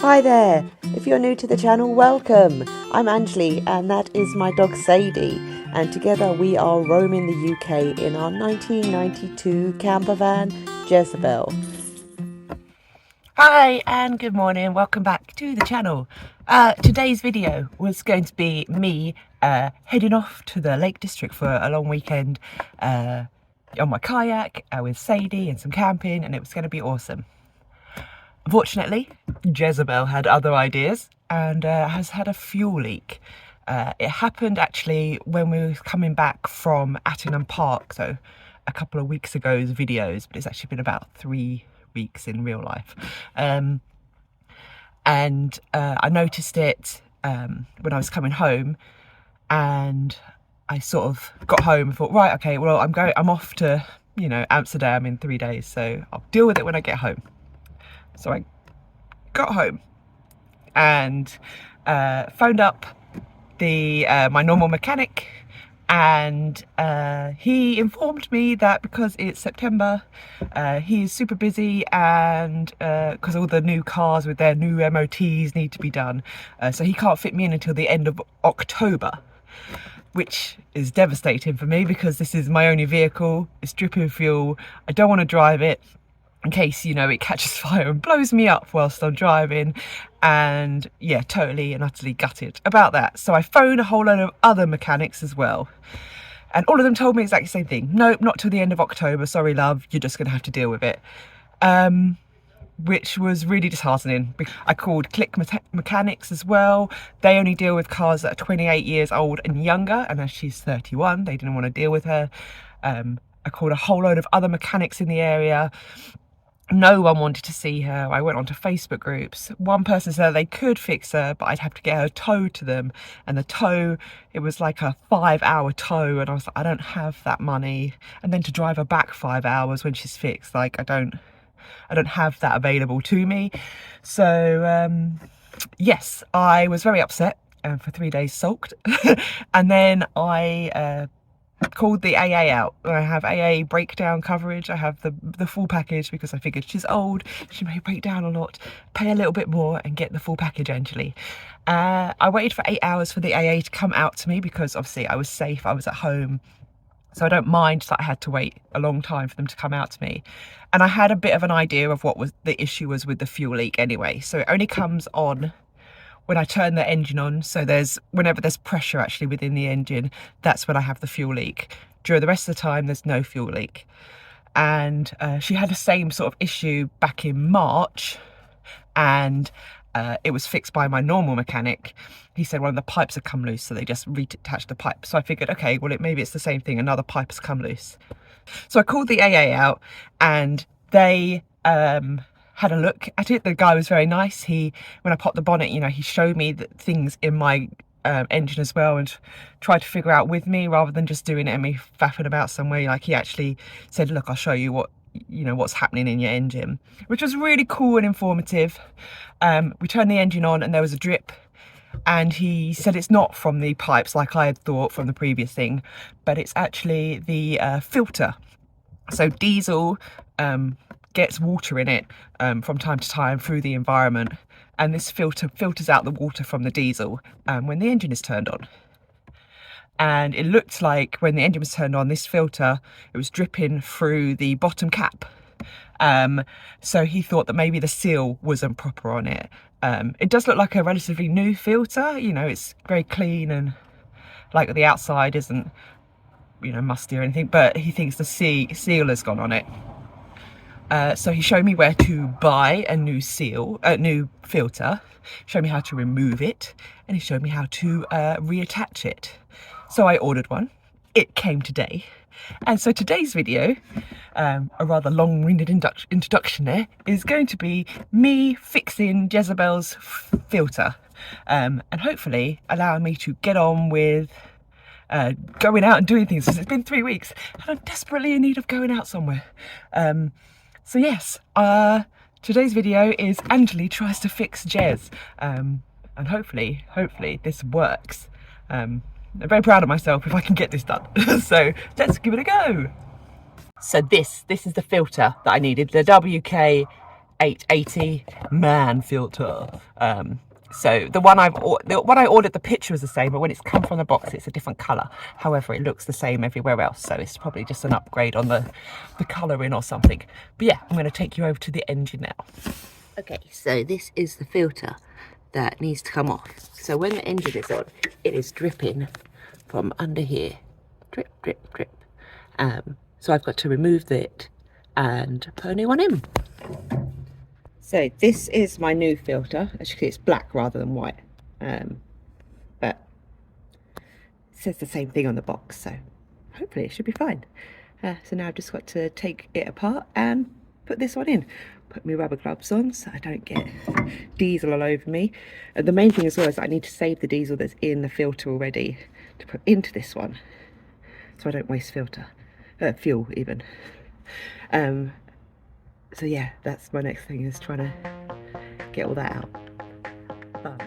Hi there, if you're new to the channel, welcome. I'm Anjali and that is my dog Sadie, and together we are roaming the UK in our 1992 campervan Jezebel. Hi and good morning, welcome back to the channel. Today's video was going to be me heading off to the Lake District for a long weekend on my kayak with Sadie and some camping, and it was going to be awesome. Unfortunately, Jezebel had other ideas and has had a fuel leak. It happened actually when we were coming back from Attingham Park, so a couple of weeks ago's videos, but it's actually been about 3 weeks in real life. I noticed it when I was coming home, and I sort of got home and thought, right, okay, well, I'm off to, Amsterdam in 3 days, so I'll deal with it when I get home. So I got home and phoned up my normal mechanic, and he informed me that because it's September, he is super busy, and because all the new cars with their new MOTs need to be done, so he can't fit me in until the end of October, which is devastating for me because this is my only vehicle. It's dripping fuel. I don't want to drive it in case, it catches fire and blows me up whilst I'm driving. And yeah, totally and utterly gutted about that. So I phoned a whole load of other mechanics as well, and all of them told me exactly the same thing. Nope, not till the end of October, sorry love, you're just gonna have to deal with it. Which was really disheartening. I called Click Mechanics as well. They only deal with cars that are 28 years old and younger, and as she's 31, they didn't want to deal with her. I called a whole load of other mechanics in the area. No one wanted to see her. I went onto Facebook groups. One person said they could fix her, but I'd have to get her towed to them. And the tow, it was like a 5-hour tow. And I was like, I don't have that money. And then to drive her back 5 hours when she's fixed, like I don't have that available to me. So yes, I was very upset and for 3 days sulked. And then I called the AA out. I have AA breakdown coverage. I have the full package because I figured she's old, she may break down a lot, pay a little bit more and get the full package, Anjali. I waited for 8 hours for the AA to come out to me because obviously I was safe, I was at home, so I don't mind that I had to wait a long time for them to come out to me. And I had a bit of an idea of what was the issue was with the fuel leak anyway. So it only comes on when I turn the engine on. So whenever there's pressure actually within the engine, that's when I have the fuel leak. During the rest of the time, there's no fuel leak. And she had the same sort of issue back in March, and it was fixed by my normal mechanic. He said one of the pipes had come loose, so they just reattached the pipe. So I figured, okay, well, maybe it's the same thing, another pipe has come loose. So I called the AA out, and they had a look at it. The guy was very nice. When I popped the bonnet, he showed me the things in my engine as well and tried to figure out with me rather than just doing it and me faffing about somewhere. Like, he actually said, look, I'll show you what's happening in your engine, which was really cool and informative. We turned the engine on and there was a drip, and he said it's not from the pipes like I had thought from the previous thing, but it's actually the filter. So diesel gets water in it from time to time through the environment, and this filter filters out the water from the diesel when the engine is turned on. And it looked like when the engine was turned on, this filter, it was dripping through the bottom cap. So he thought that maybe the seal wasn't proper on it. It does look like a relatively new filter, it's very clean, and like the outside isn't musty or anything, but he thinks the seal has gone on it. So he showed me where to buy a new filter, showed me how to remove it, and he showed me how to reattach it. So I ordered one. It came today. And so today's video, a rather long-winded introduction there, is going to be me fixing Jezebel's filter, and hopefully allowing me to get on with going out and doing things, because it's been 3 weeks and I'm desperately in need of going out somewhere. So yes, today's video is Anjali tries to fix Jez, and hopefully this works. I'm very proud of myself if I can get this done. So let's give it a go. So this is the filter that I needed, the WK 880 man filter. So the one I ordered, the picture is the same, but when it's come from the box, it's a different colour. However, it looks the same everywhere else, so it's probably just an upgrade on the colouring or something. But yeah, I'm going to take you over to the engine now. Okay, so this is the filter that needs to come off. So when the engine is on, it is dripping from under here. Drip, drip, drip. So I've got to remove it and put a new one in. So this is my new filter. As you can see, it's black rather than white, but it says the same thing on the box, so hopefully it should be fine. So now I've just got to take it apart and put this one in. Put my rubber gloves on so I don't get diesel all over me. And the main thing as well is that I need to save the diesel that's in the filter already to put into this one, so I don't waste fuel even. So yeah, that's my next thing, is trying to get all that out. Fun.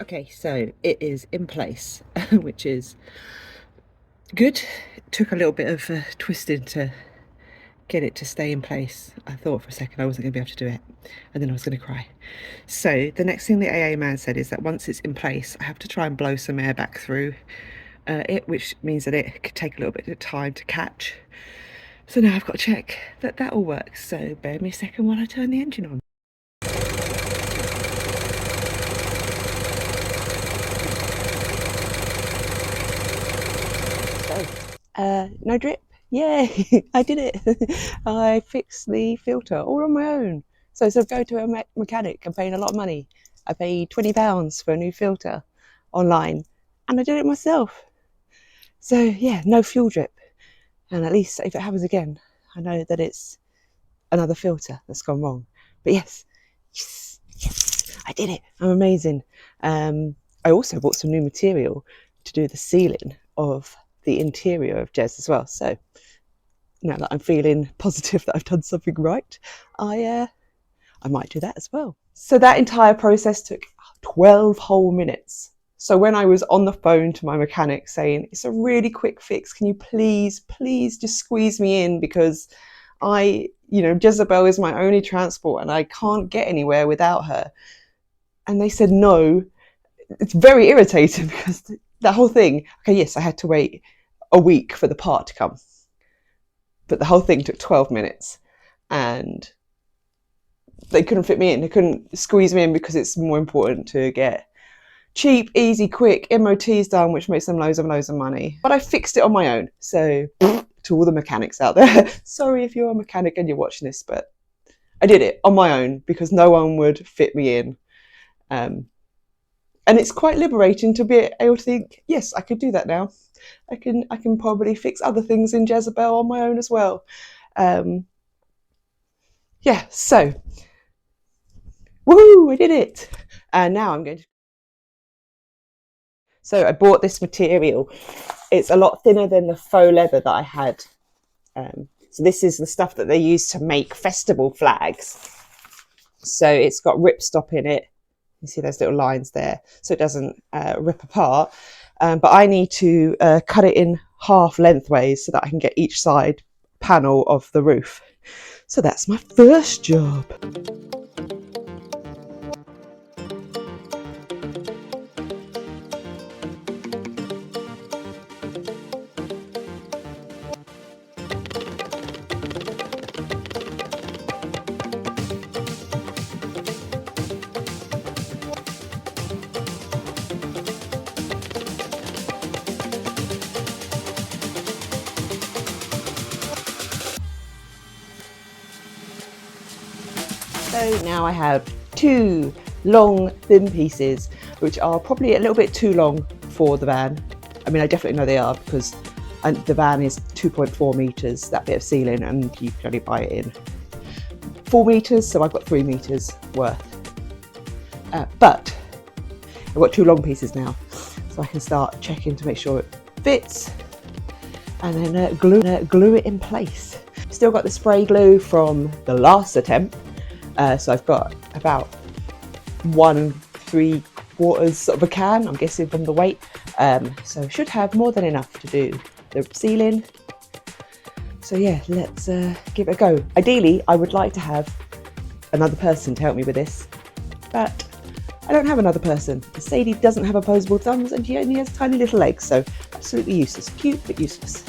Okay, so it is in place, which is good. It took a little bit of twisting to get it to stay in place. I thought for a second I wasn't going to be able to do it, and then I was going to cry. So the next thing the AA man said is that once it's in place, I have to try and blow some air back through it, which means that it could take a little bit of time to catch. So now I've got to check that that all works. So bear me a second while I turn the engine on. No drip. Yay, I did it. I fixed the filter all on my own. So instead of going to a mechanic and paying a lot of money, I paid £20 for a new filter online, and I did it myself. So yeah, no fuel drip. And at least if it happens again, I know that it's another filter that's gone wrong. But yes, I did it. I'm amazing. I also bought some new material to do the sealing of the interior of Jez as well. So now that I'm feeling positive that I've done something right, I might do that as well. So that entire process took 12 whole minutes. So when I was on the phone to my mechanic saying, it's a really quick fix, can you please just squeeze me in, because Jezebel is my only transport and I can't get anywhere without her. And they said no. It's very irritating because that whole thing, okay, yes, I had to wait a week for the part to come, but the whole thing took 12 minutes and they couldn't fit me in. They couldn't squeeze me in because it's more important to get cheap, easy, quick MOTs done, which makes them loads of money. But I fixed it on my own. So to all the mechanics out there, sorry if you're a mechanic and you're watching this, but I did it on my own because no one would fit me in. And it's quite liberating to be able to think, yes, I could do that now. I can probably fix other things in Jezebel on my own as well. Yeah, so, woohoo, I did it. And now I'm going to... So I bought this material. It's a lot thinner than the faux leather that I had. So this is the stuff that they use to make festival flags. So it's got ripstop in it. You see those little lines there, so it doesn't rip apart. but I need to cut it in half lengthways so that I can get each side panel of the roof. So that's my first job. So now I have two long thin pieces, which are probably a little bit too long for the van. I mean, I definitely know they are, because the van is 2.4 metres, that bit of ceiling, and you can only buy it in 4 metres, so I've got 3 metres worth. But I've got two long pieces now, so I can start checking to make sure it fits, and then glue it in place. Still got the spray glue from the last attempt. So I've got about 1 3/4 sort of a can, I'm guessing from the weight. So I should have more than enough to do the ceiling. So yeah, let's give it a go. Ideally, I would like to have another person to help me with this, but I don't have another person. Sadie doesn't have opposable thumbs and she only has tiny little legs, so absolutely useless. Cute, but useless.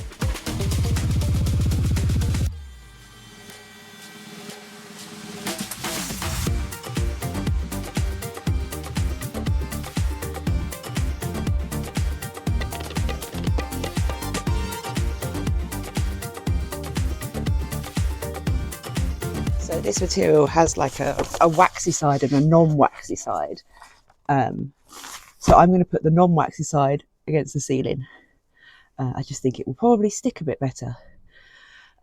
So this material has like a waxy side and a non-waxy side. So I'm going to put the non-waxy side against the ceiling. I just think it will probably stick a bit better.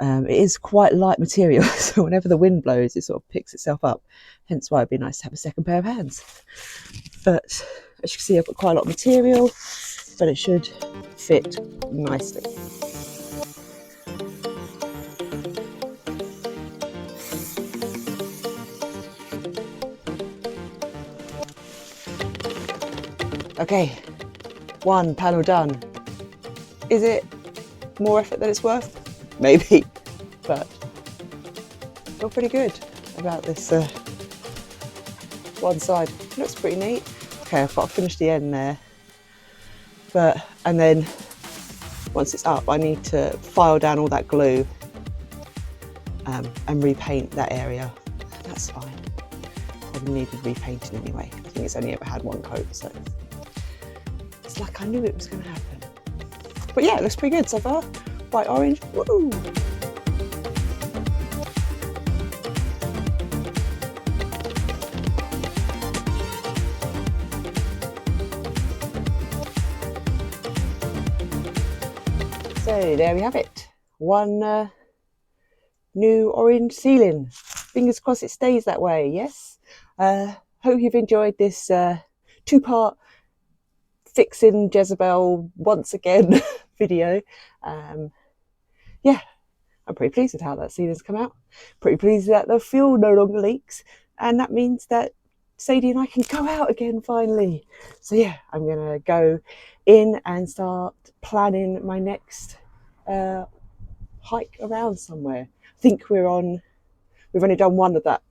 It is quite light material, so whenever the wind blows, it sort of picks itself up. Hence why it'd be nice to have a second pair of hands. But as you can see, I've got quite a lot of material, but it should fit nicely. Okay, one panel done. Is it more effort than it's worth? Maybe, but I feel pretty good about this one side. It looks pretty neat. Okay, I've got to finish the end there. And then once it's up, I need to file down all that glue and repaint that area. That's fine. Probably needed repainting anyway. I think it's only ever had one coat, so it's like I knew it was going to happen. But yeah, it looks pretty good so far. Bright orange. Woo! So there we have it. One new orange ceiling. Fingers crossed it stays that way, yes? Hope you've enjoyed this two-part fixing Jezebel once again video. Yeah, I'm pretty pleased with how that ceiling's come out. Pretty pleased that the fuel no longer leaks, and that means that Sadie and I can go out again finally. So yeah, I'm gonna go in and start planning my next hike around somewhere. I think we've only done one of that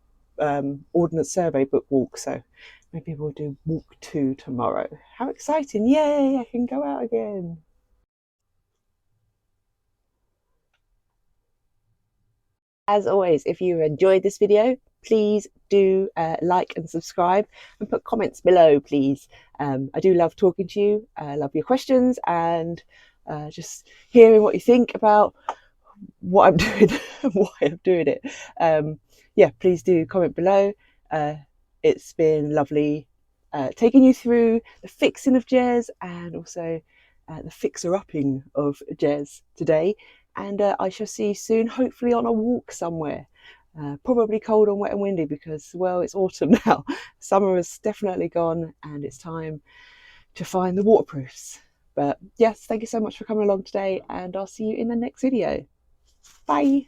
Ordnance Survey book walk, so maybe we'll do walk 2 tomorrow. How exciting! Yay, I can go out again. As always, if you enjoyed this video, please do like and subscribe and put comments below, please. I do love talking to you. I love your questions and just hearing what you think about what I'm doing and why I'm doing it. Yeah, please do comment below. It's been lovely taking you through the fixing of Jez and also the fixer-upping of Jez today. And I shall see you soon, hopefully on a walk somewhere. Probably cold and wet and windy because, well, it's autumn now. Summer has definitely gone and it's time to find the waterproofs. But yes, thank you so much for coming along today and I'll see you in the next video. Bye.